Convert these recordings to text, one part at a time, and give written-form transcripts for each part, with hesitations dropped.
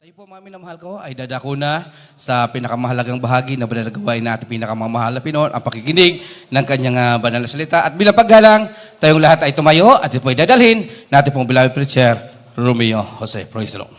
Tayo po mga minamahal ko ay dadako na sa pinakamahalagang bahagi na banal na gawain natin pinakamamahal na Pinoon, ang pakikinig ng kanyang banal na salita. At bilang paggalang, tayong lahat ay tumayo at ito po ay dadalhin natin pong beloved preacher, Romeo Jose. Praise the Lord.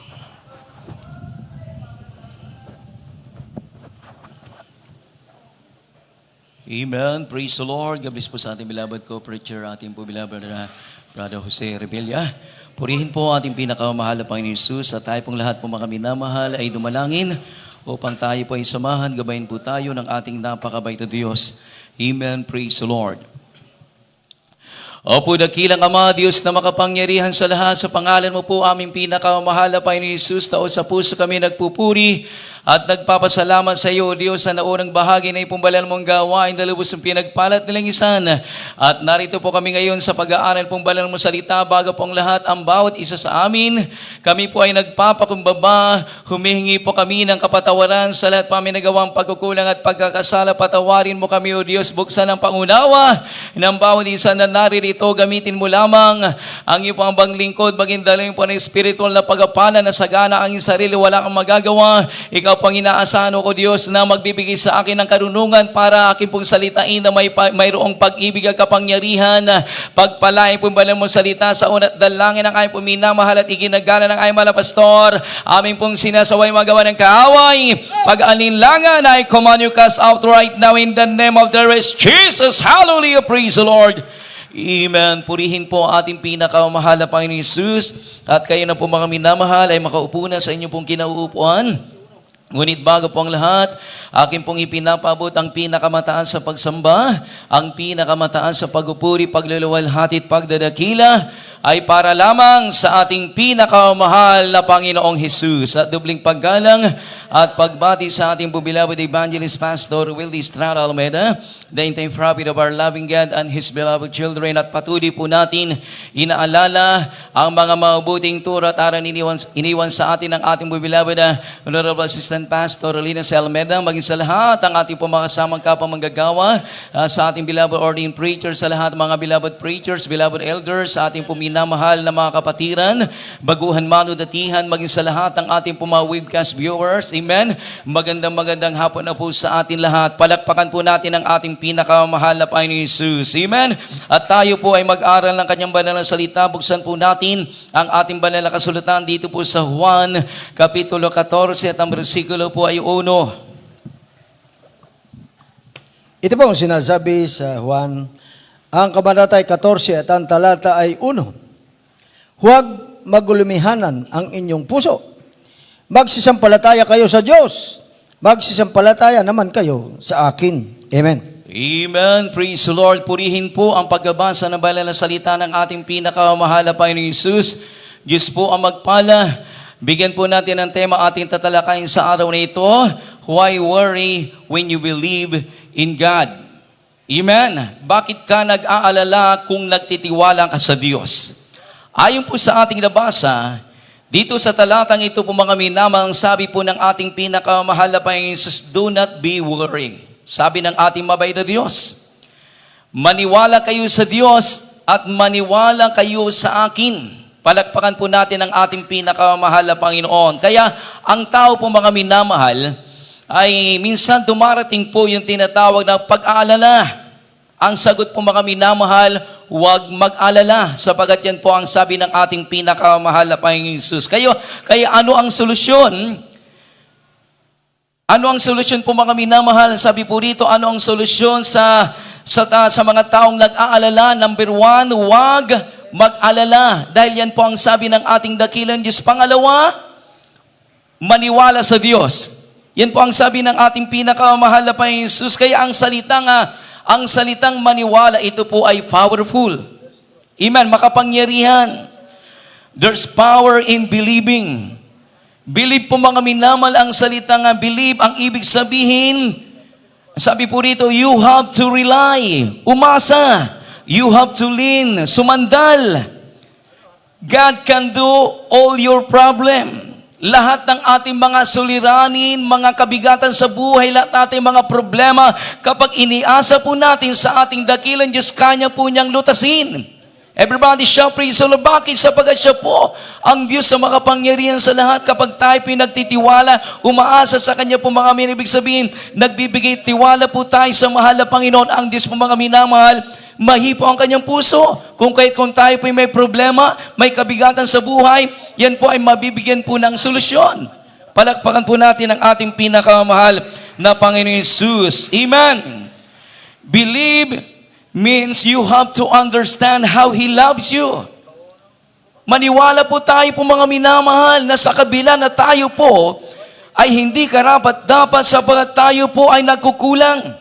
Amen. Praise the Lord. God bless po sa ating beloved co-preacher, ating po beloved na Brother Jose Rebella. Purihin po ating pinakamahal na Panginoon Jesus at tayo pong lahat po mga minamahal ay dumalangin upang tayo po ay samahan, gabayin po tayo ng ating napakabait na Diyos. Amen. Praise the Lord. Opo, dakilang Ama, Diyos na makapangyarihan sa lahat, sa pangalan mo po aming pinakamahal na Panginoon Jesus, taos sa puso kami nagpupuri at nagpapasalamat sa iyo, Diyos, sa naunang bahagi na ipumbalal mong gawain na lubos ng pinagpalat nilang isan. At narito po kami ngayon sa pag-aaral pong balal mong salita, bago pong lahat ang bawat isa sa amin. Kami po ay nagpapakumbaba, humihingi po kami ng kapatawaran sa lahat pa nagawang pagkukulang at pagkakasala. Patawarin mo kami, O Diyos, buksan ang pangunawa ng bawat isa na naririto. Gamitin mo lamang ang iyong pang lingkod, maging dalawin po ng spiritual na pagapala na sagana ang iyong sarili, wala kang magagawa. Ikaw pang inaasahan ko, Diyos, na magbibigay sa akin ng karunungan para akin pong salitain na mayroong pag-ibig at kapangyarihan. Pagpalain po ba mo salita sa unat dalangin ng aming puminamahal at iginagana ng aming mga pastor. Aming pong sinasaway magawa ng kaaway. Pag-alinlangan, I command you cast out right now in the name of the rest Jesus. Hallelujah. Praise the Lord. Amen. Purihin po ating pinakamahal na Panginoon Jesus. At kayo na po mga minamahal ay makaupo na sa inyong pong kinauupuan. Ngunit bago po ang lahat, akin pong ipinapabot ang pinakamataas sa pagsamba, ang pinakamataas sa pagupuri, pagluluwalhati at pagdadakila ay para lamang sa ating pinakamahal na Panginoong Jesus. At dubling paggalang at pagbati sa ating beloved evangelist pastor Willie Estrada Almeida, the entire prophet of our loving God and His beloved children. At patuloy po natin inaalala ang mga mabuting turo at aral iniwan sa atin ng ating beloved Honorable Assistant Pastor Lina Almeida, maging sa lahat ang ating po mga kasamang kapwa manggagawa, sa ating beloved ordained preachers, sa lahat mga beloved preachers, beloved elders, sa ating po minamahal na mga kapatiran, baguhan manudatihan, maging sa lahat ang ating po mga webcast viewers. Amen. Magandang hapon na po sa atin lahat. Palakpakan po natin ang ating pinakamahal na Panginoon Jesus. Amen. At tayo po ay mag-aral ng kanyang banal na salita. Buksan po natin ang ating banal na kasulatan dito po sa Juan, Kapitulo 14 at ang versikulo po ay 1. Ito po ang sinasabi sa Juan, ang kabanata ay 14 at ang talata ay 1. Huwag magulumihanan ang inyong puso. Magsisampalataya kayo sa Diyos. Magsisampalataya naman kayo sa akin. Amen. Amen. Praise the Lord. Purihin po ang pagbabasa ng banal na salita ng ating pinakamahal na Panginoon Jesus. Diyos po ang magpala. Bigyan po natin ang tema ating tatalakayin sa araw na ito. Why worry when you believe in God? Amen. Bakit ka nag-aalala kung nagtitiwala ka sa Diyos? Ayon po sa ating nabasa, dito sa talatang ito po mga minamahal, ang sabi po ng ating pinakamahal na Panginoon Jesus, do not be worrying. Sabi ng ating mabait na Diyos, maniwala kayo sa Diyos at maniwala kayo sa akin. Palakpakan po natin ang ating pinakamahal na Panginoon. Kaya ang tao po mga minamahal ay minsan dumarating po yung tinatawag na pag-aalala. Ang sagot po mga minamahal, huwag mag-alala, sapagat yan po ang sabi ng ating pinakamahal na Panginoon Jesus. Kaya ano ang solusyon? Ano ang solusyon po mga minamahal? Sabi po rito, ano ang solusyon sa mga taong nag-aalala? Number 1, huwag mag-alala. Dahil yan po ang sabi ng ating dakilang Diyos. Pangalawa, maniwala sa Diyos. Yan po ang sabi ng ating pinakamahal na Panginoon Jesus. Kaya ang salitang maniwala, ito po ay powerful. Amen, makapangyarihan. There's power in believing. Believe po mga minamal, ang salitang believe, ang ibig sabihin, sabi po rito, you have to rely, umasa. You have to lean, sumandal. God can do all your problem. Lahat ng ating mga suliranin, mga kabigatan sa buhay, lahat nating mga problema, kapag iniasa po natin sa ating dakilang Diyos, kanya po niyang lutasin. Everybody shout praise the Lord. Bakit? Sapagat siya po ang Diyos sa makapangyarihan sa lahat. Kapag tayo pinagtitiwala, umaasa sa Kanya po mga minamahal, ibig sabihin, nagbibigay tiwala po tayo sa mahal na Panginoon. Ang Diyos po mga minamahal, mahipo ang Kanyang puso. Kung tayo po may problema, may kabigatan sa buhay, yan po ay mabibigyan po ng solusyon. Palakpakan po natin ang ating pinakamahal na Panginoon Jesus. Amen. Believe means you have to understand how He loves you. Maniwala po tayo po mga minamahal na sa kabila na tayo po ay hindi karapat-dapat sapagat tayo po ay nagkukulang.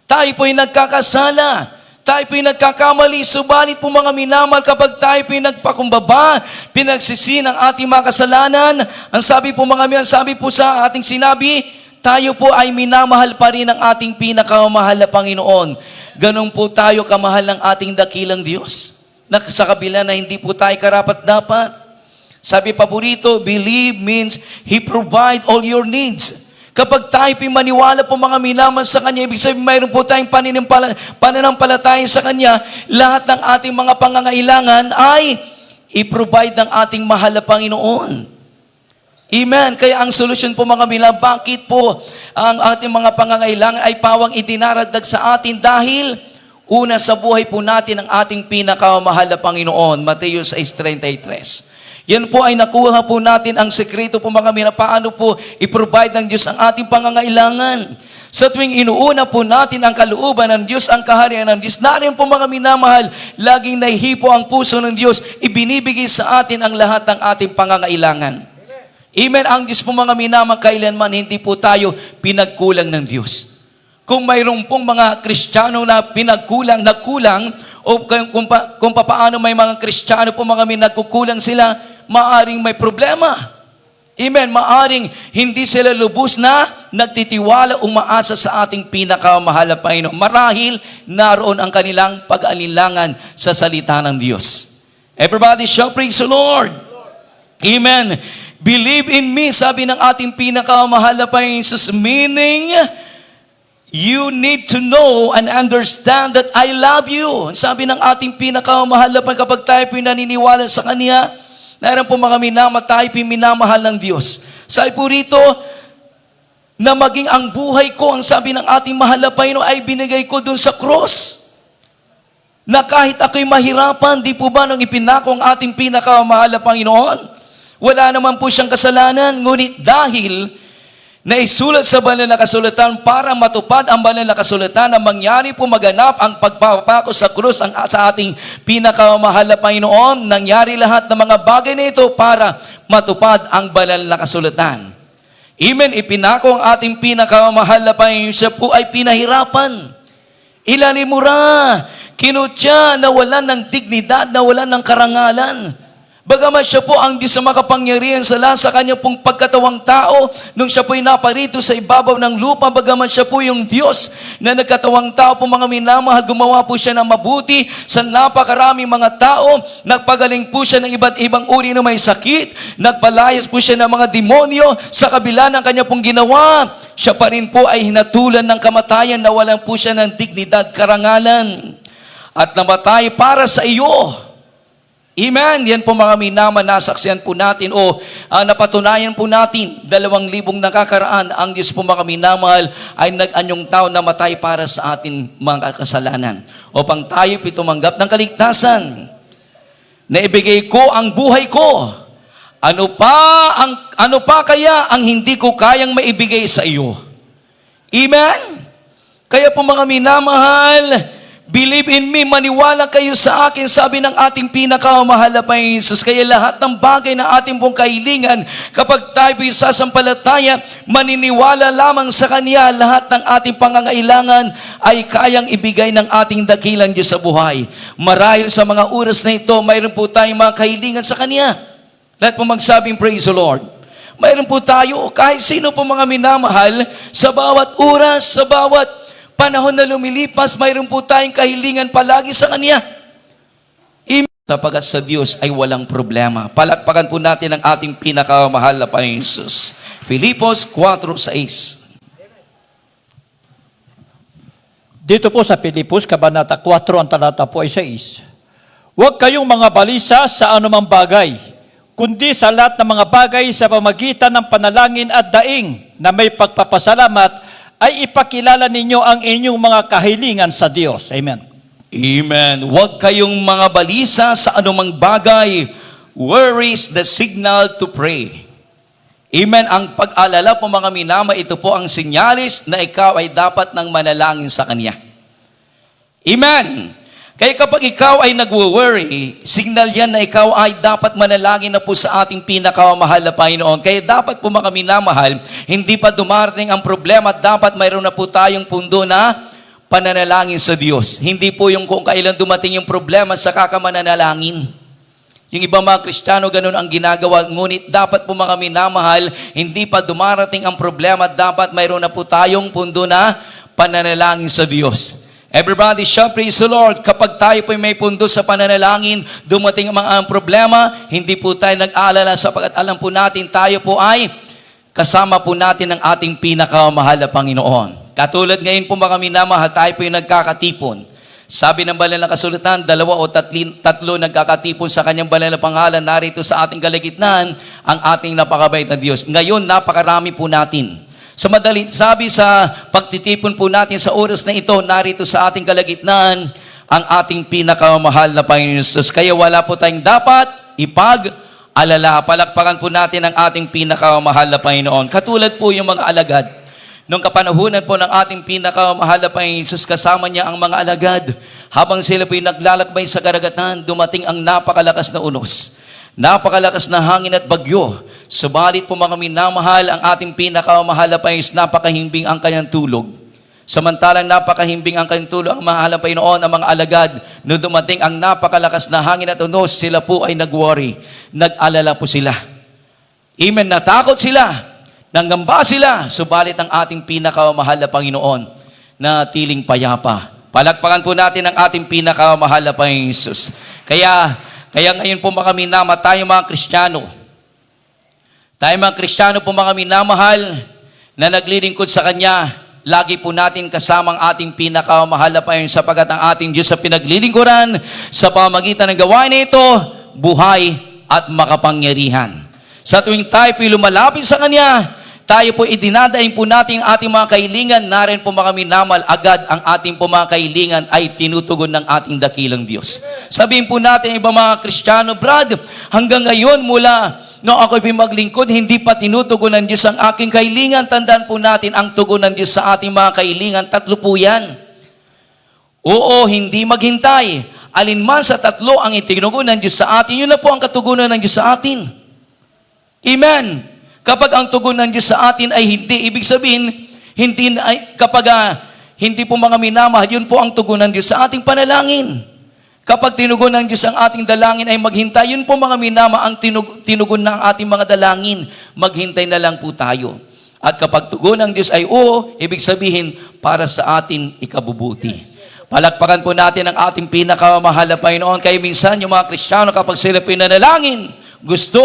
Tayo po ay nagkakasala. Tayo po ay nagkakamali. Subalit po mga minamahal, kapag tayo po ay nagpakumbaba, pinagsisi ng ating mga kasalanan, ang sabi po mga minamahal, sabi po sa ating sinabi, tayo po ay minamahal pa rin ng ating pinakamahal na Panginoon. Ganun po tayo kamahal ng ating dakilang Diyos. Na sa kabila na hindi po tayo karapat-dapat. Sabi pa po rito, believe means He provide all your needs. Kapag tayo maniwala po mga minamahal sa Kanya, ibig sabihin mayroon po tayong pananampalataya sa Kanya, lahat ng ating mga pangangailangan ay i-provide ng ating mahal na Panginoon. Amen. Kaya ang solusyon po mga minamahal, bakit po ang ating mga pangangailangan ay pawang idinaragdag sa atin dahil una sa buhay po natin ang ating pinakamahal na Panginoon, Mateo 6:33. Yan po ay nakuha po natin ang sekreto po mga minamahal, paano po i-provide ng Diyos ang ating pangangailangan. Sa tuwing inuuna po natin ang kalooban ng Diyos, ang kaharian ng Diyos, narin po mga minamahal, laging nahihipo ang puso ng Diyos, ibinibigay sa atin ang lahat ng ating pangangailangan. Amen. Ang Diyos po mga minamahal, kailanman hindi po tayo pinagkulang ng Diyos. Kung mayroon pong mga Kristiyano na nagkulang, o kung paano may mga Kristiyano po mga nagkukulang sila, maaring may problema. Amen. Maaring hindi sila lubos na nagtitiwala, umaasa sa ating pinakamahal na Panginoon. Marahil naroon ang kanilang pag-alinlangan sa salita ng Diyos. Everybody shout praise the Lord. Amen. Believe in me, sabi ng ating pinakamahal na Panginoon Jesus, meaning you need to know and understand that I love you. Sabi ng ating pinakamahal na Panginoon, kapag tayo pinaniniwala sa Kanya, naroon po mga minamahal, tayo pinamahal ng Diyos. Sabi po rito, na maging ang buhay ko, ang sabi ng ating mahal na Panginoon, ay binigay ko dun sa cross. Na kahit ako'y mahirapan, di po ba nung ipinako ang ating pinakamahal na Panginoon? Wala naman po siyang kasalanan, ngunit dahil naisulat sa banal na kasulatan para matupad ang banal na kasulatan na mangyari po maganap ang pagpapako sa krus sa ating pinakamahal na Panginoon. Nangyari lahat ng mga bagay na ito para matupad ang banal na kasulatan. Amen. Ipinako ang ating pinakamahal na Panginoon. Siya po ay pinahirapan. Ilalimura. Kinutya, nawalan ng dignidad, nawalan ng karangalan. Bagamat siya po ang Diyos sa makapangyarihan sa lahat sa Kanya pong pagkatawang tao, nung siya po'y naparito sa ibabaw ng lupa, bagamat siya po yung Diyos na nagkatawang tao po mga minamahal, gumawa po siya ng mabuti sa napakaraming mga tao, nagpagaling po siya ng iba't ibang uri na may sakit, nagpalayas po siya ng mga demonyo, sa kabila ng Kanya pong ginawa, siya pa rin po ay hinatulan ng kamatayan, nawalan po siya ng dignidad, karangalan, at namatay para sa iyo. Amen. Yan po mga minamahal, nasaksihan po natin o napatunayan po natin 2,000 nakakaraan ang Diyos po mga minamahal ay nag-anyong tao na matay para sa atin mga kasalanan upang tayo tumanggap ng kaligtasan. Naibigay ko ang buhay ko. Ano pa kaya ang hindi ko kayang maibigay sa iyo? Amen. Kaya po mga minamahal, believe in me, maniwala kayo sa akin, sabi ng ating pinakamahal na Panginoon Jesus. Kaya lahat ng bagay na ating pong kahilingan, kapag tayo sasampalataya, maniniwala lamang sa Kanya, lahat ng ating pangangailangan ay kayang ibigay ng ating dakilang Diyos sa buhay. Marahil sa mga oras na ito, mayroon po tayong mga kahilingan sa Kanya. Lahat po magsabing, praise the Lord. Mayroon po tayo, kahit sino po mga minamahal, sa bawat oras, sa bawat panahon na lumilipas, mayroon po tayong kahilingan palagi sa Kanya. Sapagat sa Diyos ay walang problema. Palakpakan po natin ang ating pinakamahal na Panginoon Jesus. Filipos 4:6. Dito po sa Filipos, Kabanata 4, ang talata po ay 6. Huwag kayong mga balisa sa anumang bagay, kundi sa lahat ng mga bagay sa pamagitan ng panalangin at daing na may pagpapasalamat ay ipakilala ninyo ang inyong mga kahilingan sa Diyos. Amen. Amen. Huwag kayong mga balisa sa anumang bagay. Where is the signal to pray? Amen. Ang pag-alala po mga minama, ito po ang sinyalis na ikaw ay dapat nang manalangin sa Kanya. Amen. Kaya kapag ikaw ay nag-worry, signal yan na ikaw ay dapat manalangin na po sa ating pinakamahal na Panginoon. Kaya dapat po mga minamahal, hindi pa dumarating ang problema, dapat mayroon na po tayong pundo na pananalangin sa Diyos. Hindi po yung kung kailan dumating yung problema, saka ka mananalangin. Yung ibang mga Kristiyano, ganun ang ginagawa. Ngunit dapat po mga minamahal, hindi pa dumarating ang problema, dapat mayroon na po tayong pundo na pananalangin sa Diyos. Everybody shout, praise the Lord. Kapag tayo po may pundo sa pananalangin, dumating ang mga problema, hindi po tayo nag-aalala sapagkat alam po natin, tayo po ay kasama po natin ang ating pinakamahal na Panginoon. Katulad ngayon po mga minamahal, tayo po yung nagkakatipon. Sabi ng banal na kasulatan, 2 o 3 nagkakatipon sa kanyang banal na pangalan, narito sa ating kalagitnaan ang ating napakabait na Diyos. Ngayon, napakarami po natin. Sa madaling sabi sa pagtitipon po natin sa oras na ito, narito sa ating kalagitnaan ang ating pinakamahal na Panginoon Jesus. Kaya wala po tayong dapat ipag-alala. Palakpakan po natin ang ating pinakamahal na Panginoon. Katulad po yung mga alagad. Nung kapanahunan po ng ating pinakamahal na Panginoon Jesus, kasama niya ang mga alagad. Habang sila po yung naglalakbay sa karagatan, dumating ang napakalakas na unos. Napakalakas na hangin at bagyo. Subalit po mga minamahal, ang ating pinakamahal na Panginoon, napakahimbing ang kanyang tulog. Samantalang napakahimbing ang kanyang tulog, ang mahal na Panginoon, ang mga alagad, nung dumating ang napakalakas na hangin at unos, sila po ay nag-worry. Nag-alala po sila. Amen, natakot sila. Nanggamba sila. Subalit ang ating pinakamahal na Panginoon, na tiling payapa. Palakpakan po natin ang ating pinakamahal na Panginoon Jesus. Kaya ngayon po mga minama, tayo mga Kristiyano. Tayo mga Kristiyano po mga minamahal na naglilingkod sa Kanya, lagi po natin kasama ang ating pinakamahal na Panginoon sapagkat ang ating Diyos sa pinaglilingkuran sa pamagitan ng gawain na ito, buhay at makapangyarihan. Sa tuwing tayo po lumalapit sa Kanya, tayo po idinadaing po natin ang ating mga kahilingan, narin po mga minamal, agad ang ating po mga kahilingan ay tinutugon ng ating dakilang Diyos. Sabihin po natin ibang mga Kristiyano, Brad, hanggang ngayon mula no ako'y maglingkod, hindi pa tinutugon ng Diyos ang aking kahilingan. Tandaan po natin ang tugon ng Diyos sa ating mga kahilingan, 3 po yan. Oo, hindi maghintay. Alinman sa 3 ang itinugon ng Diyos sa atin, yun na po ang katugunan ng Diyos sa atin. Amen. Kapag ang tugon ng Diyos sa atin ay hindi, ibig sabihin, hindi po mga minamahal, yun po ang tugon ng Diyos sa ating panalangin. Kapag tinugon ng Diyos ang ating dalangin ay maghintay, yun po mga minama ang tinugon ng ating mga dalangin, maghintay na lang po tayo. At kapag tugon ng Diyos ay oo, ibig sabihin, para sa ating ikabubuti. Palakpakan po natin ang ating pinakamahal na Panginoon. Kaya minsan yung mga Kristiyano kapag sila pinanalangin, gusto,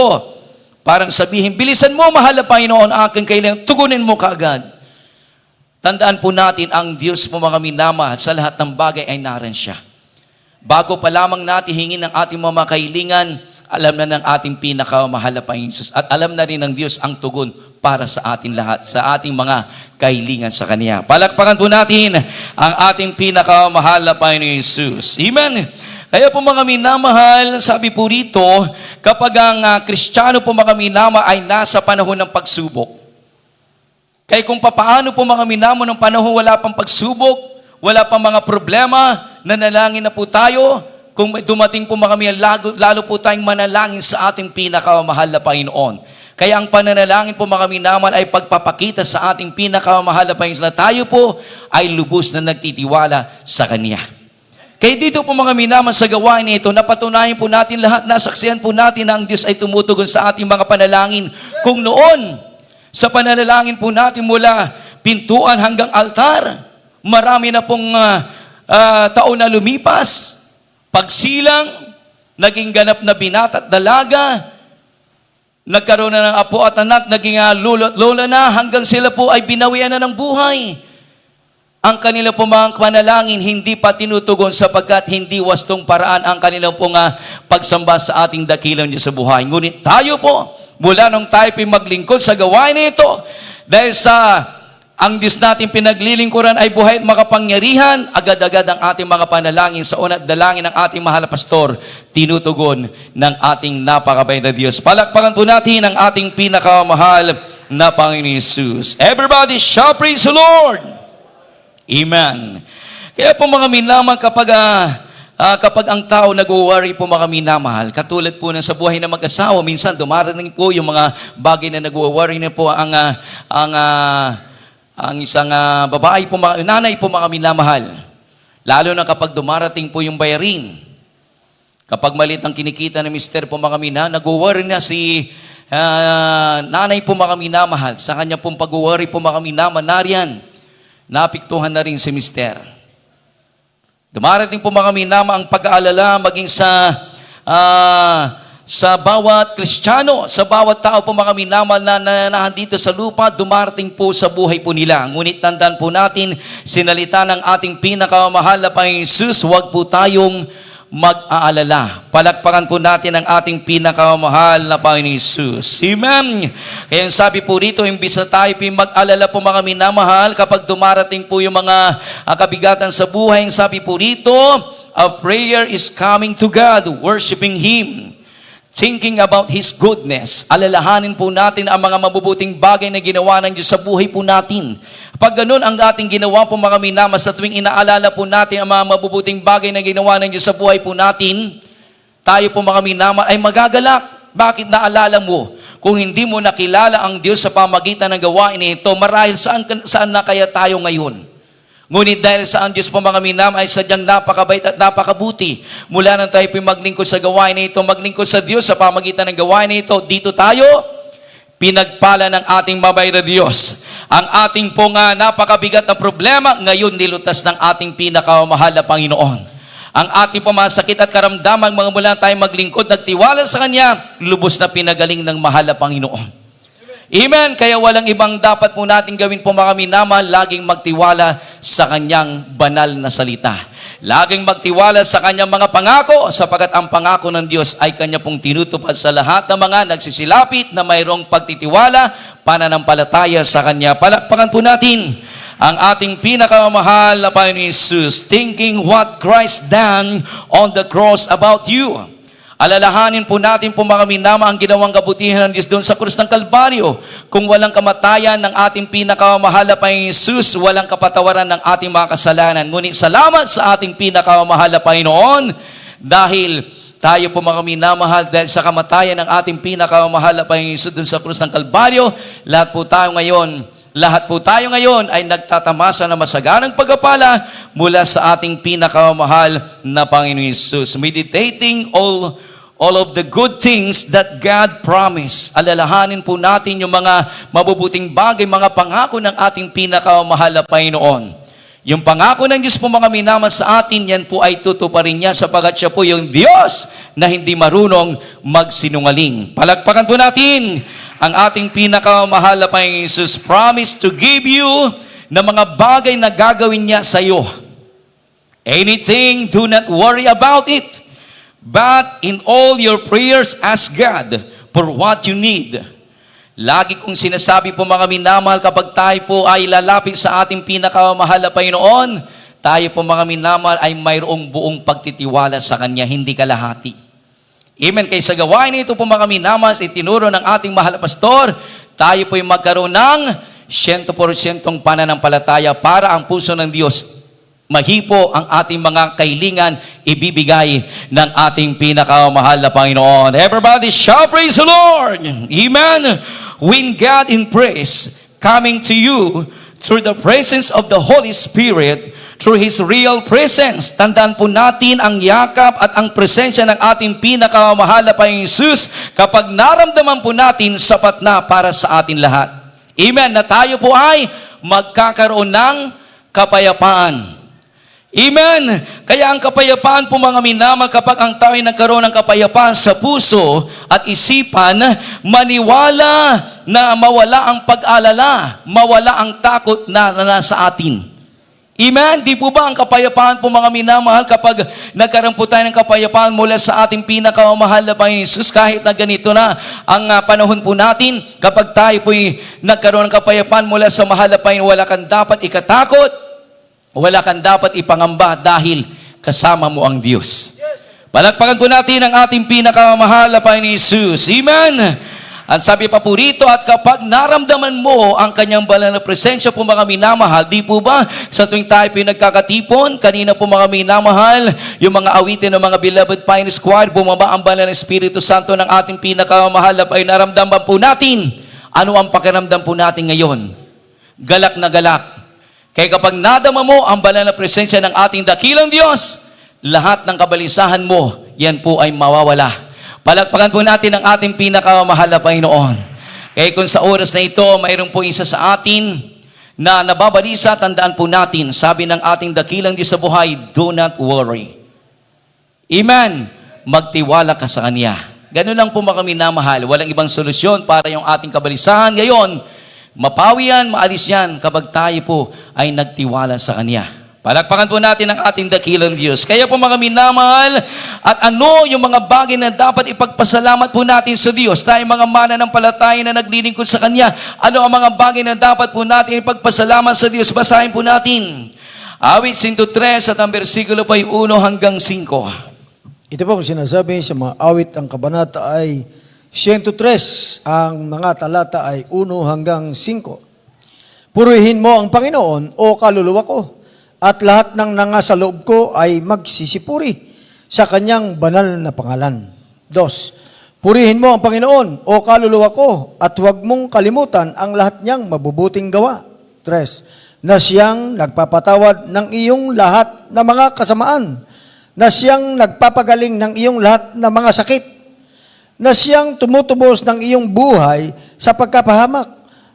parang sabihin, bilisan mo mahal na Panginoon, aking kailangan, tugunin mo kaagad. Tandaan po natin, ang Diyos po mga minamahal, sa lahat ng bagay ay naran siya. Bago pa lamang natin hingin ang ating mga kahilingan, alam na ng ating pinakamahal na Panginoon Jesus. At alam na rin ng Diyos ang tugon para sa atin lahat, sa ating mga kahilingan sa Kanya. Palakpakan po natin ang ating pinakamahal na Panginoon Jesus. Amen. Kaya po mga minamahal, sabi po rito, kapag ang Kristiyano po mga minama ay nasa panahon ng pagsubok. Kaya kung papaano po mga minama ng panahon wala pang pagsubok, wala pang mga problema, nanalangin na po tayo. Kung dumating po mga minamahal, lalo po tayong manalangin sa ating pinakamahal na Panginoon. Kaya ang pananalangin po mga minamahal ay pagpapakita sa ating pinakamahal na Panginoon na tayo po ay lubos na nagtitiwala sa Kanya. Kaya dito po mga minamahal sa gawain nito, napatunayan po natin lahat, nasaksihan po natin na ang Diyos ay tumutugon sa ating mga panalangin. Kung noon, sa panalangin po natin mula pintuan hanggang altar, marami na pong taon na lumipas, pagsilang, naging ganap na binata at dalaga, nagkaroon na ng apo at anak, naging lolo at lola na, hanggang sila po ay binawian na ng buhay. ang kanilang pong mga panalangin hindi pa tinutugon sapagkat hindi wastong paraan ang kanilang pong pagsamba sa ating dakilang Diyos sa buhay. Ngunit tayo po, mula nung tayo maglingkod sa gawain na ito, dahil sa ang Diyos natin pinaglilingkuran ay buhay at makapangyarihan, agad-agad ang ating mga panalangin sa una at dalangin ng ating mahal na pastor, tinutugon ng ating napakabait na Diyos. Palakpakan po natin ang ating pinakamahal na Panginoon Jesus. Everybody shout praise the Lord! Amen. Kaya po mga minamahal, kapag ang tao nag-worry po mga minamahal, katulad po ng sa buhay na mag-asawa, minsan dumarating po yung mga bagay na nag-worry na po ang isang babae po, nanay po mga minamahal. Lalo na kapag dumarating po yung bayarin. Kapag maliit ang kinikita ng mister po mga nag-worry na si nanay po mga minamahal. Sa kanya pong pag-worry po mga minamahal, nariyan. Napiktuhan na rin si mister. Dumarating po mga minama ang pag-aalala maging sa bawat Kristiyano, sa bawat tao po mga minama na nandito sa lupa, dumarating po sa buhay po nila. Ngunit tandaan po natin, sinalita ng ating pinakamahal na Panginoon Jesus, huwag po tayong mag-aalala. Palakpakan po natin ang ating pinakamahal na Panginoon Jesus. Amen. Kaya sabi po rito, imbis na tayo mag-alala po mga minamahal, kapag dumarating po yung mga kabigatan sa buhay, sabi po rito, a prayer is coming to God, worshiping Him, thinking about His goodness. Alalahanin po natin ang mga mabubuting bagay na ginawa ng Diyos sa buhay po natin. Pag ganun ang ating ginawa po mga minama, sa tuwing inaalala po natin ang mga mabubuting bagay na ginawa ng Diyos sa buhay po natin, tayo po mga minama ay magagalak. Bakit naalala mo? Kung hindi mo nakilala ang Diyos sa pamagitan ng gawain nito, marahil saan na kaya tayo ngayon? Ngunit dahil sa ang Diyos po mga minam ay sadyang napakabait at napakabuti. Mula nang tayo maglingkod sa gawain na ito, maglingkod sa Diyos sa pamagitan ng gawain na ito, dito tayo, pinagpala ng ating mabait na Diyos. Ang ating pong napakabigat na problema, ngayon nilutas ng ating pinakamahal na Panginoon. Ang ating pumasakit at karamdaman, mga mula tayo maglingkod, nagtiwala sa Kanya, lubos na pinagaling ng mahal na Panginoon. Amen. Kaya walang ibang dapat po natin gawin po mga minama, laging magtiwala sa Kanyang banal na salita. Laging magtiwala sa Kanyang mga pangako, sapagat ang pangako ng Diyos ay Kanya pong tinutupad sa lahat ng mga nagsisilapit na mayroong pagtitiwala, pananampalataya sa Kanya. Palakpakan po natin ang ating pinakamahal na Panginoon Jesus, thinking what Christ done on the cross about you. Alalahanin po natin po mga minama ang ginawang kabutihan ng Diyos doon sa krus ng Kalbaryo. Kung walang kamatayan ng ating pinakamahal na Panginoon Jesus, walang kapatawaran ng ating mga kasalanan. Ngunit salamat sa ating pinakamahal na Panginoon dahil tayo po mga minamahal, dahil sa kamatayan ng ating pinakamahal na Panginoon Jesus doon sa krus ng Kalbaryo, lahat po tayo ngayon ay nagtatamasa na masaganang pagpapala mula sa ating pinakamahal na Panginoon Jesus. Meditating all of the good things that God promised. Alalahanin po natin yung mga mabubuting bagay, mga pangako ng ating pinakamahal na Panginoon. Yung pangako ng Diyos po mga minama sa atin, yan po ay tutuparin niya sapagat siya po yung Diyos na hindi marunong magsinungaling. Palakpakan po natin ang ating pinakamahal na Panginoon Jesus, promise to give you na mga bagay na gagawin niya sa iyo. Anything, do not worry about it. But in all your prayers, ask God for what you need. Lagi kong sinasabi po mga minamahal, kapag tayo po ay lalapit sa ating pinakamahal na Panginoon, tayo po mga minamahal ay mayroong buong pagtitiwala sa Kanya, hindi kalahati. Amen. Kaya sa gawain nito po mga minamahal, itinuro ng ating mahal na pastor, tayo po ay magkaroon ng 100% pananampalataya para ang puso ng Diyos mahipo ang ating mga kahilingan, ibibigay ng ating pinakamahal na Panginoon. Everybody shout praise the Lord! Amen! When God in praise coming to you through the presence of the Holy Spirit, through His real presence, tandaan po natin ang yakap at ang presensya ng ating pinakamahal na Panginoon Jesus, kapag naramdaman po natin, sapat na para sa atin lahat. Amen! Na tayo po ay magkakaroon ng kapayapaan. Amen! Kaya ang kapayapaan po mga minamahal, kapag ang tao ay nagkaroon ng kapayapaan sa puso at isipan, maniwala na mawala ang pag-alala, mawala ang takot na nasa atin. Amen? Di po ba ang kapayapaan po mga minamahal kapag nagkaroon po tayo ng kapayapaan mula sa ating pinakamamahal na Panginoon Jesus, kahit na ganito na ang panahon po natin, kapag tayo po'y nagkaroon ng kapayapaan mula sa mahal na Panginoon, wala kang dapat ikatakot, wala kang dapat ipangamba dahil kasama mo ang Diyos. Palakpakan po natin ang ating pinakamamahal na Panginoon Jesus. Amen? Ang sabi pa po rito, at kapag naramdaman mo ang kanyang banal na presensya po mga minamahal, di po ba sa tuwing tayo po yung nagkakatipon, kanina po mga minamahal, yung mga awitin ng mga beloved Pioneer Squad, bumaba ang banal na Espiritu Santo ng ating pinakamahal na Panginoon, naramdaman po natin. Ano ang pakiramdam po natin ngayon? Galak na galak. Kaya kapag nadama mo ang banal na presensya ng ating dakilang Diyos, lahat ng kabalisahan mo, yan po ay mawawala. Palakpakan po natin ang ating pinakamahal na Panginoon. Kaya kung sa oras na ito, mayroon po isa sa atin na nababalisa, tandaan po natin, sabi ng ating dakilang Diyos sa buhay, do not worry. Amen. Magtiwala ka sa Kanya. Ganun lang po mga minamahal. Walang ibang solusyon para yung ating kabalisahan. Ngayon, mapawi yan, maalis yan kapag tayo po ay nagtiwala sa Kanya. Palakpakan po natin ang ating dakilang Diyos. Kaya po mga minamahal, at ano yung mga bagay na dapat ipagpasalamat po natin sa Diyos? Tayo mga mananampalataya na naglilingkod sa Kanya. Ano ang mga bagay na dapat po natin ipagpasalamat sa Diyos? Basahin po natin. Awit 103 at ang versikulo po ay 1 hanggang 5. Ito po ang sinasabi sa mga awit, ang kabanata ay 103, ang mga talata ay 1 hanggang 5. Purihin mo ang Panginoon o kaluluwa ko, at lahat ng nangasa loob ko ay magsisipuri sa kanyang banal na pangalan. 2. Purihin mo ang Panginoon o kaluluwa ko, at huwag mong kalimutan ang lahat niyang mabubuting gawa. 3. Na siyang nagpapatawad ng iyong lahat na mga kasamaan, na siyang nagpapagaling ng iyong lahat na mga sakit, na siyang tumutubos ng iyong buhay sa pagkapahamak,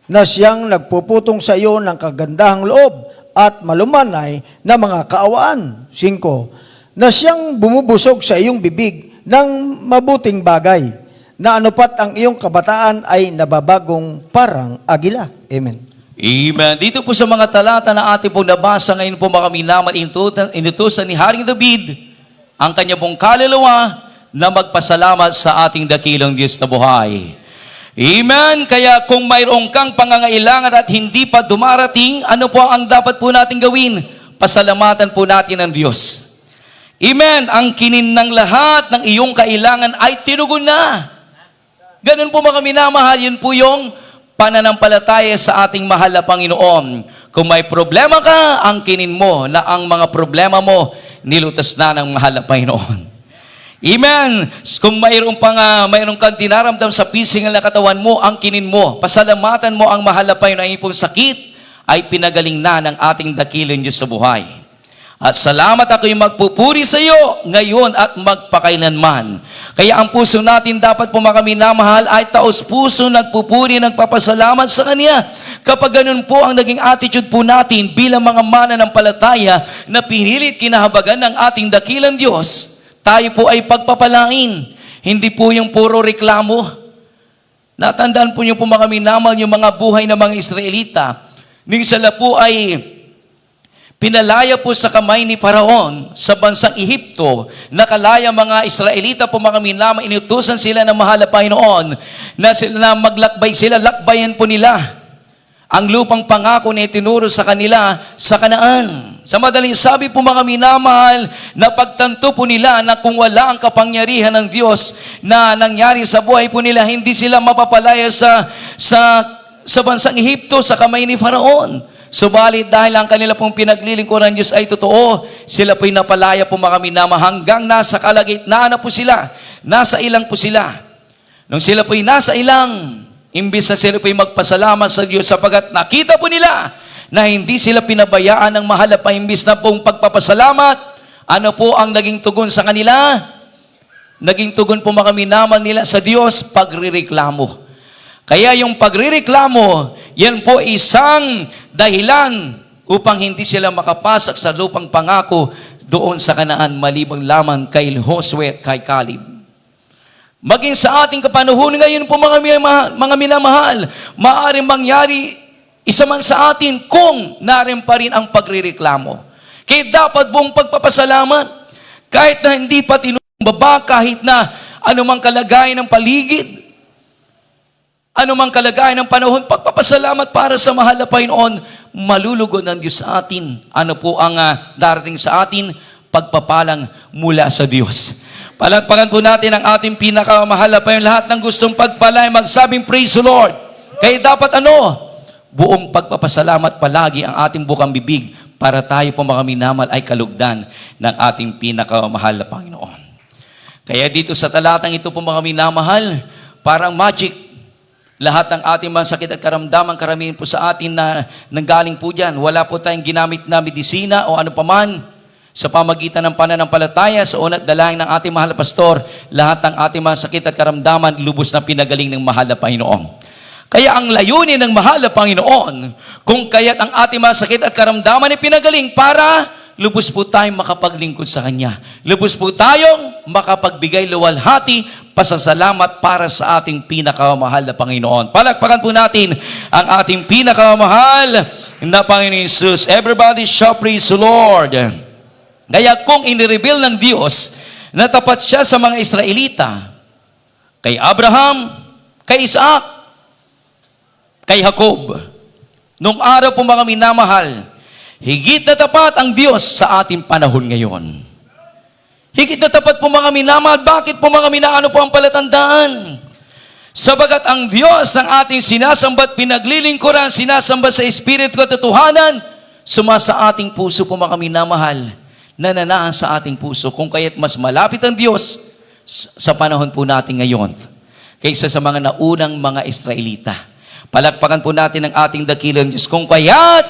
na siyang nagpuputong sa iyo ng kagandahang loob at malumanay na mga kaawaan. 5. Na siyang bumubusog sa iyong bibig ng mabuting bagay, na anupat ang iyong kabataan ay nababagong parang agila. Amen. Amen. Dito po sa mga talata na ating pong nabasa ngayon po mga minaman, inutusan ni Haring David ang kanya pong kaluluwa na magpasalamat sa ating dakilang Diyos na buhay. Amen. Kaya kung mayroong kang pangangailangan at hindi pa dumarating, ano po ang dapat po natin gawin? Pasalamatan po natin ang Diyos. Amen. Ang kinin ng lahat ng iyong kailangan ay tinugon na. Ganun po mga minamahal, yun po yung pananampalataya sa ating mahal na Panginoon. Kung may problema ka, ang kinin mo na ang mga problema mo nilutas na ng mahal na Panginoon. Amen. Kung mayroon kang dinaramdam sa physical na katawan mo, ang kinin mo, pasalamatan mo ang mahal na Panginoon, ang iyong sakit ay pinagaling na ng ating dakilang Diyos sa buhay. At salamat, ako'y magpupuri sa iyo ngayon at magpakailanman. Kaya ang puso natin dapat po mga minamahal ay taos-puso nagpupuri, nagpapasalamat sa Kanya. Kapag ganun po ang naging attitude po natin bilang mga mananampalataya na pinilit kinahabagan ng ating dakilang Diyos, tayo po ay pagpapalain. Hindi po yung puro reklamo. Natandaan po niyo po mga minamahal yung mga buhay ng mga Israelita. Nung sila po ay pinalaya po sa kamay ni Paraon sa bansang Ehipto, nakalaya mga Israelita po mga minamahal, inutusan sila ng mahal na Panginoon na maglakbay sila, lakbayan po nila ang lupang pangako na itinuro sa kanila sa Kanaan. Sa madaling sabi po mga minamahal, napagtanto po nila na kung wala ang kapangyarihan ng Diyos na nangyari sa buhay po nila, hindi sila mapapalaya sa bansang Ehipto sa kamay ni Faraon. Subalit dahil ang kanila pong pinaglilingkuran ng Diyos ay totoo, sila po'y napalaya po mga minamahal hanggang nasa kalagitnaan na po sila, nasa ilang po sila. Nung sila po'y nasa ilang, imbis na sila po'y magpasalamat sa Diyos sapagat nakita po nila na hindi sila pinabayaan ng mahal na paimbis na pong pagpapasalamat, ano po ang naging tugon sa kanila? Naging tugon po mga minamahal nila sa Diyos, pagrireklamo. Kaya yung pagrireklamo, yan po isang dahilan upang hindi sila makapasok sa lupang pangako doon sa Kanaan, malibang lamang kay Josue at kay Caleb. Maging sa ating kapanahon ngayon po mga minamahal, maaaring mangyari isa man sa atin kung narin pa rin ang pagrireklamo. Kaya dapat buong pagpapasalamat, kahit na hindi pa tinumbaba, kahit na anumang kalagayan ng paligid, anumang kalagayan ng panahon, pagpapasalamat para sa mahal na Panginoon, malulugod ng Diyos sa atin. Ano po ang darating sa atin? Pagpapalang mula sa Diyos. Palagpagan po natin ang ating pinakamahal na Panginoon. Lahat ng gustong pagpalay, magsabing praise the Lord. Kaya dapat buong pagpapasalamat palagi ang ating bukang bibig para tayo po mga minamal ay kalugdan ng ating pinakamahal na Panginoon. Kaya dito sa talatang ito po mga minamahal, parang magic. Lahat ng ating mga sakit at karamdaman, karamihan po sa atin na nanggaling po dyan. Wala po tayong ginamit na medisina o ano paman sa pamagitan ng pananampalataya sa unat dalangin ng ating mahal na pastor. Lahat ng ating mga sakit at karamdaman, lubos na pinagaling ng mahal na Panginoon. Kaya ang layunin ng mahal na Panginoon, kung kaya't ang ating mga sakit at karamdaman ay pinagaling para lubos po tayong makapaglingkod sa Kanya. Lubos po tayong makapagbigay luwalhati, pasasalamat para sa ating pinakamahal na Panginoon. Palakpakan po natin ang ating pinakamahal na Panginoon Jesus. Everybody shout praise the Lord. Kaya kung inireveal ng Diyos na tapat siya sa mga Israelita, kay Abraham, kay Isaac, kay Jacob, nung araw po mga minamahal, higit na tapat ang Diyos sa ating panahon ngayon. Higit na tapat po mga minamahal. Bakit po mga minaano po ang palatandaan? Sabagat ang Diyos ng ating sinasamba at pinaglilingkuran, sinasamba sa Espiritu at katotohanan, sumasa ating puso po mga minamahal, nananaan sa ating puso, kung kaya't mas malapit ang Diyos sa panahon po natin ngayon kaysa sa mga naunang mga Israelita. Palakpakan po natin ang ating dakilang Diyos. Kung kaya't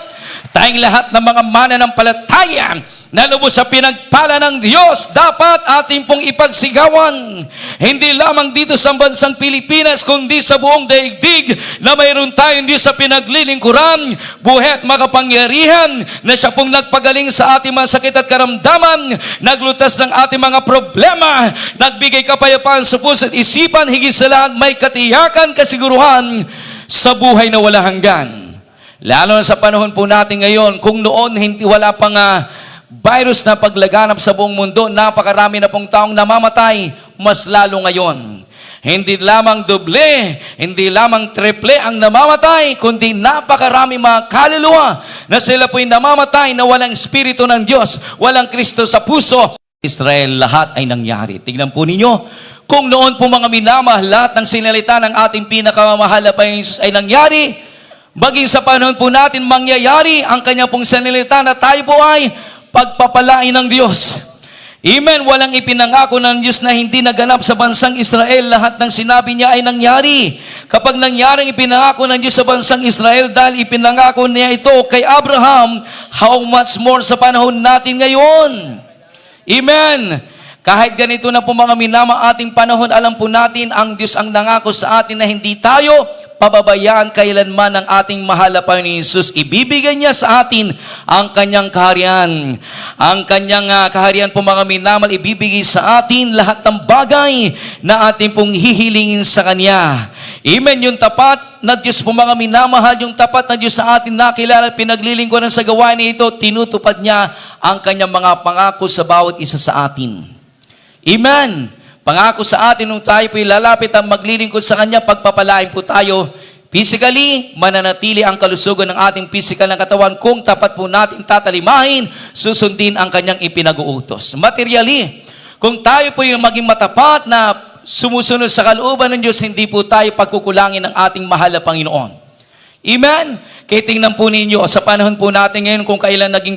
tayong lahat ng mga mananampalataya na lubos sa pinagpala ng Diyos, dapat ating pong ipagsigawan. Hindi lamang dito sa bansang Pilipinas, kundi sa buong daigdig na mayroon tayong Diyos sa pinaglilingkuran, buhay at makapangyarihan, na siya pong nagpagaling sa ating mga sakit at karamdaman, naglutas ng ating mga problema, nagbigay kapayapaan sa puso at isipan, higit sa lahat may katiyakan, kasiguruhan sa buhay na wala hanggan. Lalo na sa panahon po natin ngayon, kung noon hindi wala pang virus na paglaganap sa buong mundo, napakarami na pong taong namamatay, mas lalo ngayon. Hindi lamang doble, hindi lamang triple ang namamatay, kundi napakarami mga kaluluwa na sila po'y namamatay na walang Espiritu ng Diyos, walang Kristo sa puso. Israel, lahat ay nangyari. Tingnan po ninyo, kung noon po mga minamahal, lahat ng sinalita ng ating pinakamamahal na Panginoon Jesus ay nangyari, baging sa panahon po natin mangyayari ang kanya pong sinalita na tayo po ay pagpapalain ng Diyos. Amen. Walang ipinangako ng Diyos na hindi naganap sa bansang Israel. Lahat ng sinabi niya ay nangyari. Kapag nangyaring ipinangako ng Diyos sa bansang Israel, dahil ipinangako niya ito kay Abraham, how much more sa panahon natin ngayon? Amen. Kahit ganito na po mga minama ating panahon, alam po natin ang Diyos ang nangako sa atin na hindi tayo pababayaan kailanman ng ating mahal na Panginoon Jesus. Ibibigay niya sa atin ang kanyang kaharian. Ang kanyang kaharian po mga minamal, ibibigay sa atin lahat ng bagay na ating pong hihilingin sa Kanya. Amen. Yung tapat na Diyos po mga minamahal, yung tapat na Diyos sa atin nakilala at pinaglilingkuran sa gawain ito, tinutupad niya ang kanyang mga pangako sa bawat isa sa atin. Amen. Pangako sa atin nung tayo po'y lalapit ang maglilingkod sa Kanya, pagpapalain po tayo. Physically, mananatili ang kalusugan ng ating physical na katawan kung tapat po natin tatalimahin, susundin ang Kanyang ipinag-uutos. Materially, kung tayo po'y maging matapat na sumusunod sa kalooban ng Diyos, hindi po tayo pagkukulangin ng ating mahal na Panginoon. Amen? Kaya tingnan po ninyo, sa panahon po natin ngayon, kung kailan naging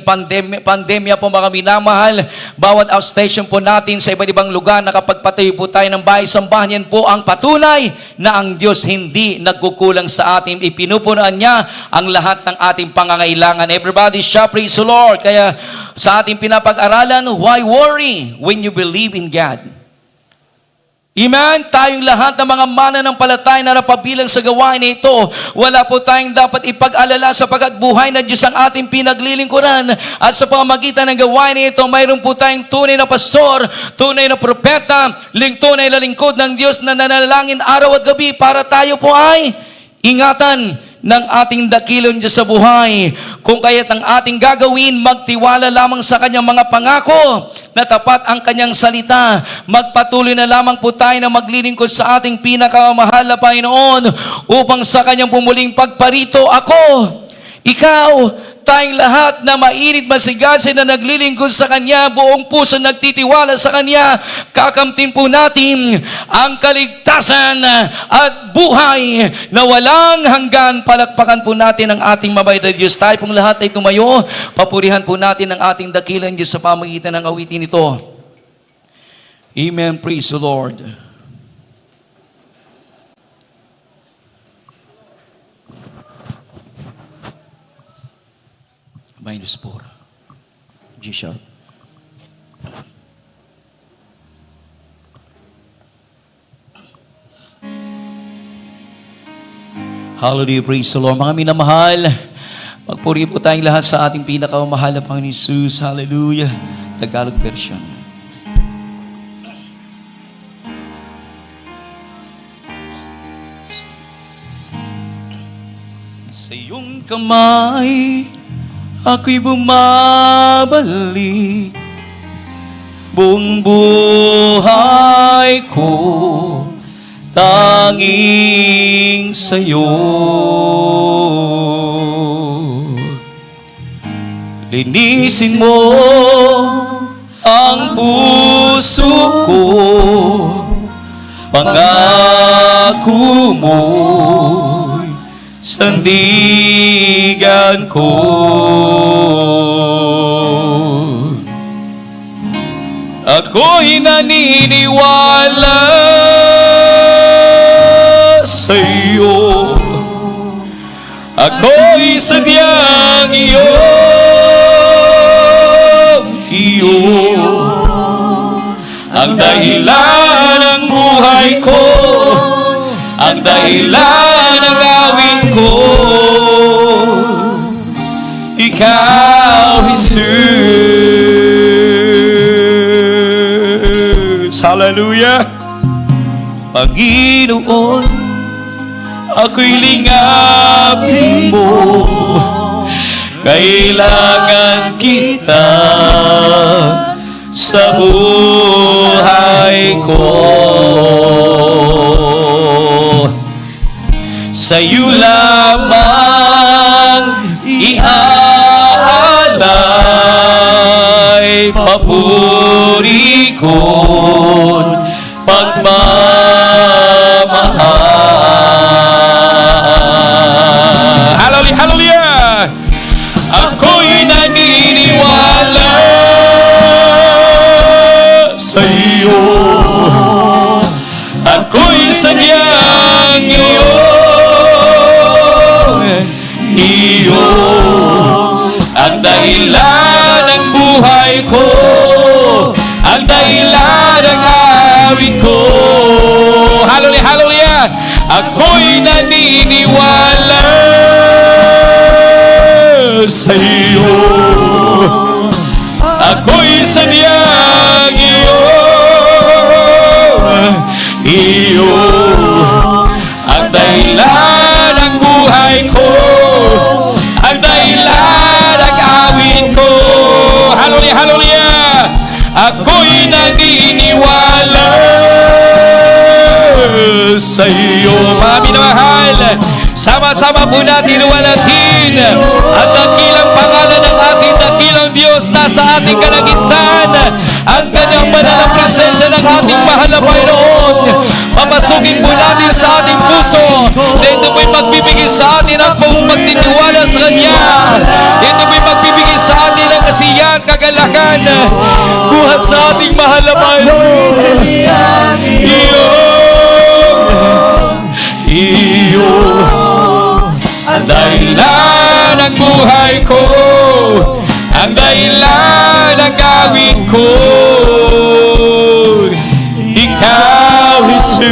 pandemya po mga minamahal, bawat outstation po natin sa iba't ibang lugar, nakapagpatayo po tayo ng bahay-sambahan, yan po ang patunay na ang Diyos hindi nagkukulang sa atin. Ipinupunan niya ang lahat ng ating pangangailangan. Everybody shout praise the Lord. Kaya sa ating pinapag-aralan, why worry when you believe in God? Amen? Tayong lahat ng mga mananampalataya na napabilang sa gawain ito, wala po tayong dapat ipag-alala sapagkat buhay na Diyos ang ating pinaglilingkuran, at sa pamamagitan ng gawain ito, mayroon po tayong tunay na pastor, tunay na propeta, tunay na lingkod ng Diyos na nanalangin araw at gabi para tayo po ay ingatan ng ating dakilang Diyos sa buhay. Kung kaya't ang ating gagawin, magtiwala lamang sa kanyang mga pangako na tapat ang kanyang salita. Magpatuloy na lamang po tayo na maglilingkod sa ating pinakamahal na Panginoon upang sa kanyang pumuling pagparito, ako, ikaw, tayong lahat na mainit masigasin na naglilingkod sa Kanya, buong puso nagtitiwala sa Kanya, kakamtin po natin ang kaligtasan at buhay na walang hanggan. Palakpakan po natin ang ating mabait na Diyos. Tayo pong lahat ay tumayo, papurihan po natin ang ating dakilang Diyos sa pamagitan ng awitin ito. Amen. Praise the Lord. Minus 4. G sharp. Hallelujah, praise the Lord. Mga minamahal, magpuri po tayong lahat sa ating pinakamahal na Panginoon Jesus. Hallelujah. Tagalog version. Sa iyong kamay, ako'y bumabalik, buong buhay ko tanging sa'yo. Linisin mo ang puso ko, pangako mo'y sandigan ko. Ako'y naniniwala sa'yo, ako'y sadyang iyo. Ang dahilan ng buhay ko, ang dahilan ng awit ko, ikaw, Jesus. Hallelujah. Panginoon, ako'y lingapin mo, kailangan kita sa buhay ko. Sa'yo lamang iaalay papuri ko't pagmamahal. Hallelujah, hallelujah! Ako'y naniniwala sa'yo, ako'y sadyang iyo. Ang dahilan ng buhay ko, ang dahilan ng awit ko. Hallelujah, hallelujah! Ako'y naniniwala sa'yo, ako'y sadyang iyo. Ang dahilan ng buhay ko, ang dahilan ng awit ko. Hallelujah, hallelujah! Ako'y naniniwala sa iyo. Mga minamahal, sama-sama po natin iwalatin ang dakilang pangalan ng ating dakilang Diyos na sa ating kalagitnaan, ang kanyang banal na presensya ng ating mahal na Panginoon. Papasukin po natin sa ating puso. Ito po'y magbibigay sa atin ang pagtitiwala sa Kanya. Ito po'y magbibigay sa atin ang kasiyahan, kagalakan, buhat sa ating mahal na Panginoon. Iyo, ang dahilan ng buhay ko, ang dahilan ng gawin ko, ikaw, Jesus.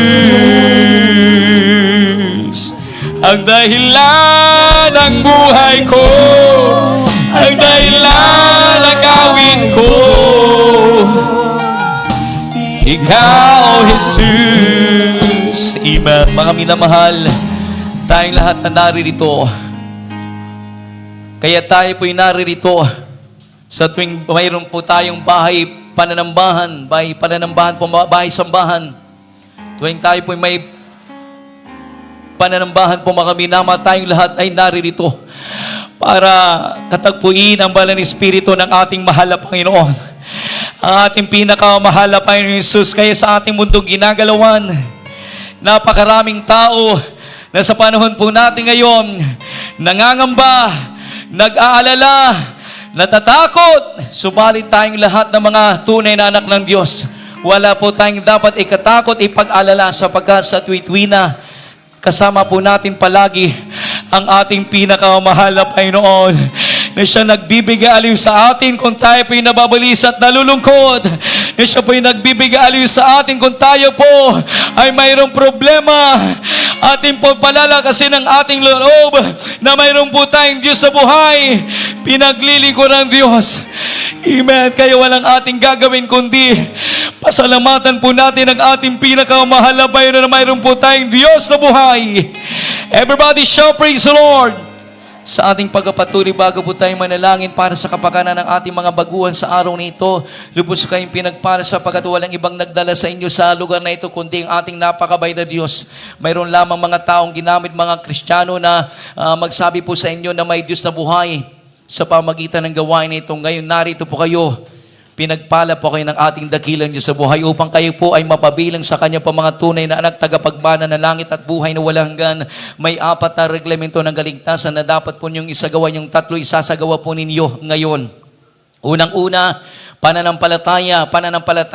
Ang dahilan ng buhay ko, ang dahilan ng gawin ko, ikaw, Jesus. Amen. Mga minamahal, Tayong lahat na naririto. Kaya tayo po'y naririto sa tuwing mayroon po tayong bahay pananambahan, bahay sambahan. Tuwing tayo po'y may pananambahan po mga minama, tayong lahat ay naririto para katagpuin ang banal na Espiritu ng ating mahal na Panginoon. Ang ating pinakamahal na Panginoon Jesus. Kaya sa ating mundong ginagalawan, napakaraming tao na sa panahon po natin ngayon, nangangamba, nag-aalala, natatakot. Subalit tayong lahat ng mga tunay na anak ng Diyos, wala po tayong dapat ikatakot, ipag-alala sapagkat sa tuwid-tuwina, kasama po natin palagi ang ating pinakamahal na Panginoon na siya nagbibigay aliw sa atin kung tayo po'y nababalis at nalulungkot. Na siya po'y nagbibigay aliw sa atin kung tayo po ay mayroong problema. Ating po palalakasin ang ating loob na mayroon po tayong Diyos sa buhay. Pinaglilingkod ng Diyos. Amen. Kaya walang ating gagawin kundi pasalamatan po natin ang ating pinakamahal na Panginoon na mayroon po tayong Diyos na buhay. Everybody shout praise the Lord. Sa ating pagpapatuloy bago po tayo manalangin para sa kapakanan ng ating mga baguhan sa araw nito, lubos kayong pinagpala sapagkat walang ibang nagdala sa inyo sa lugar na ito kundi ang ating napakabay na Diyos. Mayroon lamang mga taong ginamit, mga Kristiyano na magsabi po sa inyo na may Diyos na buhay sa pamagitan ng gawain na ito. Ngayon narito po kayo. Pinagpala po kayo ng ating dakilang Diyos sa buhay upang kayo po ay mapabilang sa Kanya pa mga tunay na anak, tagapagmana ng langit at buhay na walang hanggan. May 4 na reglamento ng kaligtasan na dapat po niyong isagawa, yung 3 isasagawa po ninyo ngayon. Unang-una, pananampalataya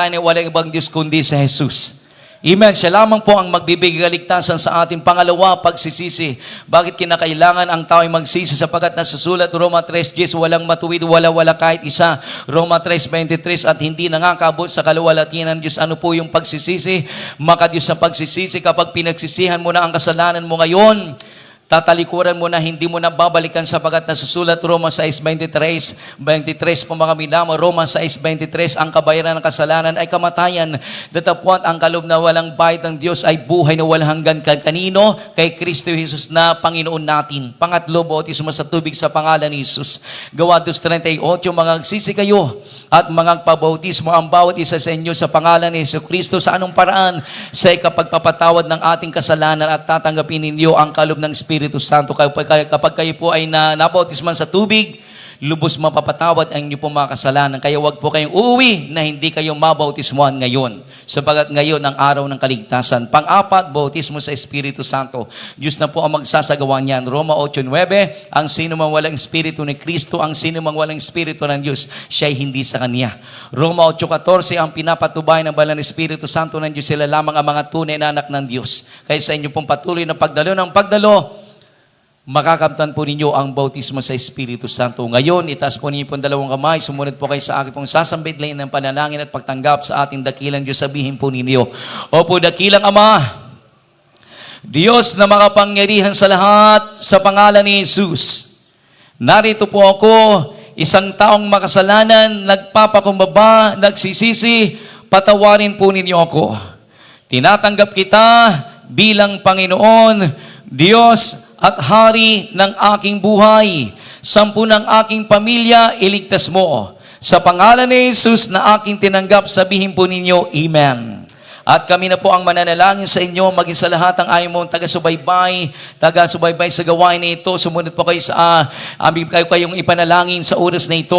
na walang ibang Diyos kundi sa Jesus. Amen. Siya lamang po ang magbibigay kaligtasan sa ating. Pangalawa, pagsisisi. Bakit kinakailangan ang tao ay magsisi? Sapagkat nasusulat Roma 3:10, walang matuwid, wala kahit isa. Roma 3:23, at hindi nangakabot sa kaluwalhatian ng Diyos. Ano po yung pagsisisi? Maka-Diyos sa pagsisisi. Kapag pinagsisihan mo na ang kasalanan mo ngayon, tatalikuran mo na, hindi mo na babalikan sapagkat nasusulat Roma 6:23 po mga minama, Roma 6:23, ang kabayaran ng kasalanan ay kamatayan, datapwat ang kaloob na walang bayad ng Diyos ay buhay na walang hanggan. Kanino? Kay Kristo Jesus na Panginoon natin. Pangatlo, bautismo sa tubig sa pangalan ni Jesus. Gawa 2:38, magagsisi kayo at magpabautismo ang bawat isa sa inyo sa pangalan ni Jesus Kristo. Sa anong paraan? Sa ikapagpapatawad ng ating kasalanan at tatanggapin ninyo ang kaloob ng Espiritu Santo. Kapag kayo po ay nabautisman sa tubig, lubos mapapatawad ang inyo pong mga kasalanan. Kaya wag po kayong uuwi na hindi kayo mabautismuhan ngayon. Sapagat ngayon ang araw ng kaligtasan. Pang-4, bautismo sa Espiritu Santo. Diyos na po ang magsasagawa niyan. Roma 8:9, ang sino mang walang Espiritu ni Kristo, ang sino mang walang Espiritu ng Diyos, siya ay hindi sa Kanya. Roma 8:14, ang pinapatubay ng banal na Espiritu Santo ng Diyos, sila lamang ang mga tunay na anak ng Diyos. Kaya sa inyo pong patuloy na pagdalo, makakamtan po ninyo ang bautismo sa Espiritu Santo. Ngayon, itaas po ninyo po ang 2 kamay. Sumunod po kayo sa akin pong sasambitlayin ng panalangin at pagtanggap sa ating dakilang Diyos. Sabihin po ninyo, Opo, dakilang Ama, Diyos na makapangyarihan sa lahat, sa pangalan ni Jesus, narito po ako, isang taong makasalanan, nagpapakumbaba, nagsisisi, patawarin po ninyo ako. Tinatanggap kita bilang Panginoon, Diyos at Hari ng aking buhay. 10 ng aking pamilya, iligtas mo. Sa pangalan ni Jesus na aking tinanggap, sabihin po ninyo, Amen. At kami na po ang mananalangin sa inyo, maging sa lahat ng ayaw mong taga-subaybay sa gawain na ito. Sumunod po kayo sa kayong ipanalangin sa oras na ito.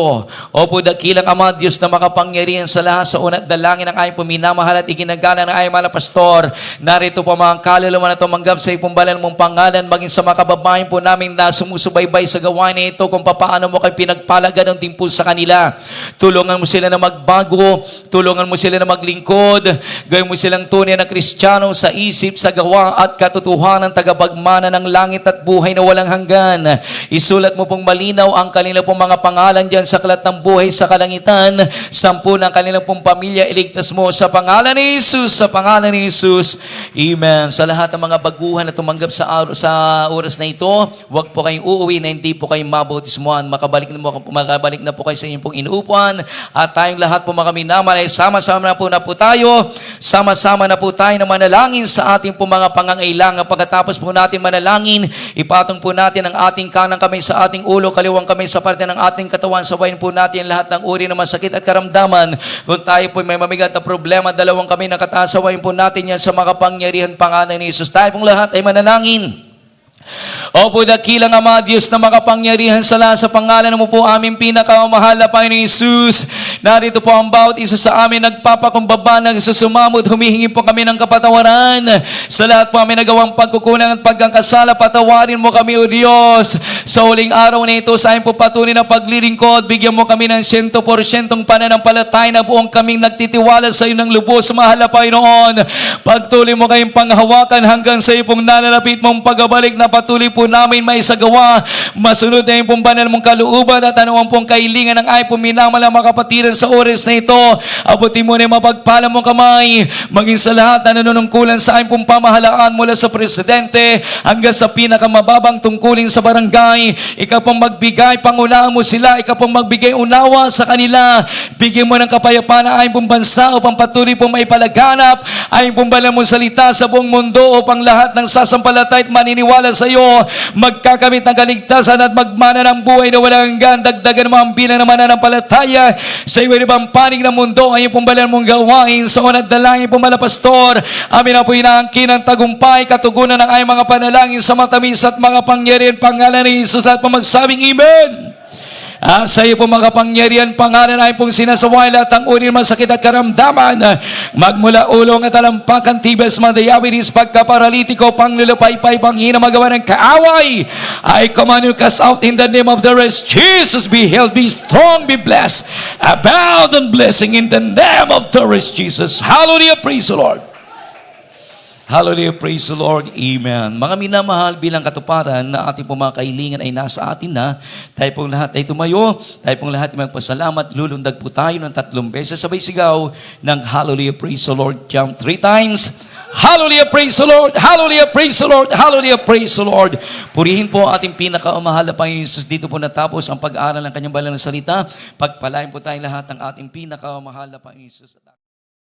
Opo, dakilang Ama, Diyos na makapangyarihan sa lahat, sa unat dalangin ng ayaw puminamahal at iginagana ng ayaw mga pastor. Narito po mga kaluluwa na tumanggap sa ipumbalan mong pangalan, maging sa mga kababayan po namin na sumusubaybay sa gawain na ito, kung paano mo kayo pinagpalagan ng timpo sa kanila. Tulungan mo sila na magbago, tulungan mo sila na maglingkod, gawin mo silang tunay na Kristiyano sa isip, sa gawa at katotohanan, tagapagmana ng langit at buhay na walang hanggan. Isulat mo pong malinaw ang kanilang pong mga pangalan dyan sa aklat ng buhay sa kalangitan. 10 ng kanilang pong pamilya, iligtas mo sa pangalan ni Jesus, sa pangalan ni Jesus. Amen. Sa lahat ng mga baguhan na tumanggap sa oras na ito, huwag po kayong uuwi na hindi po kayong mabautismuhan. Makabalik na po kayo sa inyong pong inuupuan. At tayong lahat po mga minamahal ay sama-sama na po tayo. Sama magsama-sama na po tayo na manalangin sa ating po mga pangangailangan. Pagkatapos po natin manalangin, ipatong po natin ang ating kanang kamay sa ating ulo, kaliwang kamay sa parte ng ating katawan. Sabayin po natin lahat ng uri ng masakit at karamdaman. Kung tayo po may mamigat na problema, dalawang kamay nakataas, sabayin po natin yan sa makapangyarihan pangalan ni Jesus. Tayo pong lahat ay manalangin. Opo, dakilang Ama, Diyos na makapangyarihan sa lahat, sa pangalan mo po aming pinakamamahal na Panginoon Jesus. Narito po ang bawat isa sa amin nagpapakumbaba, nagsusumamot, humihingi po kami ng kapatawaran. Sa lahat po aming nagawang pagkukulang at pagkakasala, patawarin mo kami, O Diyos. Sa huling araw na ito, sa amin po patuloy na paglilingkod, bigyan mo kami ng 100% pananampalataya na buong kaming nagtitiwala sa iyo ng lubos, mahal na Panginoon. Pagtuloy mo kayong panghawakan hanggang sa iyo pong nalalapit mong pagbabalik na patuloy po namin maisagawa. Masunod na yung pong banal mong kalooban at anumang pong kahilingan ng ay puminamala mga kapatiran sa oras na ito. Abutin mo na yung mapagpala mong kamay, maging sa lahat na nanunungkulan sa ay pong pamahalaan mula sa presidente hanggang sa pinakamababang tungkulin sa barangay. Ikaw pong magbigay, pangunahan mo sila, ikaw pong magbigay unawa sa kanila. Bigyan mo ng kapayapaan ang pong bansa upang patuloy pong maipalaganap ay pong banal mong salita sa buong mundo upang lahat ng sasampalatay at maniniwala sa iyo magkakamit ng kaligtasan at magmana ng buhay na walang hanggan. Dagdagan mo ang bilang ng mananampalataya sa iba't ibang panig ng mundo. Ngayon pong banal mong gawain sa unang dalangin po malapastor. Amin na po inaangkin ang tagumpay, katugunan ng ay mga panalangin sa matamis at mga pangyarihan pangalan ni Jesus. Lahat po magsabing Amen. Sa iyo po mga kapangyarihan, pangalan ay pong sinasaway lahat ang uri ng masakit at karamdaman. Magmula ulong at alampakan, tibes, diabetes, pagkaparalitiko, panglulupaypay, panghina, magawa ng kaaway. I command you cast out in the name of the rest. Jesus, be healed, be strong, be blessed. Abound in blessing in the name of the rest, Jesus. Hallelujah, praise the Lord. Hallelujah, praise the Lord, Amen. Mga minamahal, bilang katuparan na ating pong mga kahilingan ay nasa atin na, tayo pong lahat ay tumayo, tayo pong lahat ay magpasalamat, lulundag po tayo ng 3 beses, sabay sigaw ng Hallelujah, praise the Lord, jump 3 times. Hallelujah, praise the Lord, Hallelujah, praise the Lord, Hallelujah, praise the Lord. Purihin po ating pinakamahal na Panginoon Jesus. Dito po natapos ang pag-aaral ng kanyang banal na salita. Pagpalain po tayong lahat ng ating pinakamahal na Panginoon Jesus.